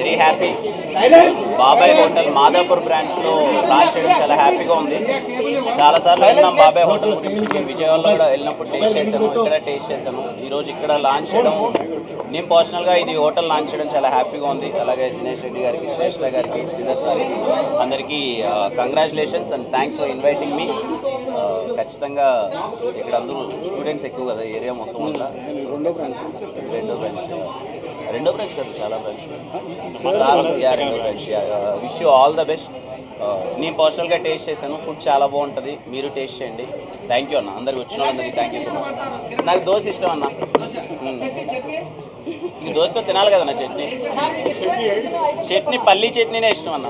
Very happy. బాబాయ్ hotel Madhapur బ్రాంచ్లో launch చేయడం చాలా హ్యాపీగా ఉంది. చాలాసార్లు వెళ్ళినాం బాబాయ్ హోటల్ గురించి. నేను విజయవాడలో కూడా వెళ్ళినప్పుడు టేస్ట్ చేశాను, ఇక్కడ టేస్ట్ చేశాను. ఈరోజు ఇక్కడ లాంచ్ చేయడం, నేను పర్సనల్గా ఇది హోటల్ లాంచ్ చేయడం చాలా హ్యాపీగా ఉంది. అలాగే దినేష్ రెడ్డి గారికి, శ్రేష్ఠ గారికి, శ్రీధర్ సార్కి అందరికీ congratulations and thanks for inviting me. ఖచ్చితంగా ఇక్కడ అందరూ స్టూడెంట్స్ ఎక్కువ కదా ఏరియా మొత్తం వల్ల. రెండో బ్రాంచ్ కాదు, చాలా బ్రాంచ్. రెండో branch. Wish you all the best. నేను పర్సనల్గా టేస్ట్ చేశాను, ఫుడ్ చాలా బాగుంటుంది, మీరు టేస్ట్ చేయండి. థ్యాంక్ యూ అన్న, అందరికి వచ్చిన వాళ్ళందరికీ థ్యాంక్ యూ సో మచ్. నాకు దోశ ఇష్టం అన్న, ఈ దోశతో తినాలి కదన్న చట్నీ. చట్నీ పల్లీ చట్నీనే ఇష్టం అన్న.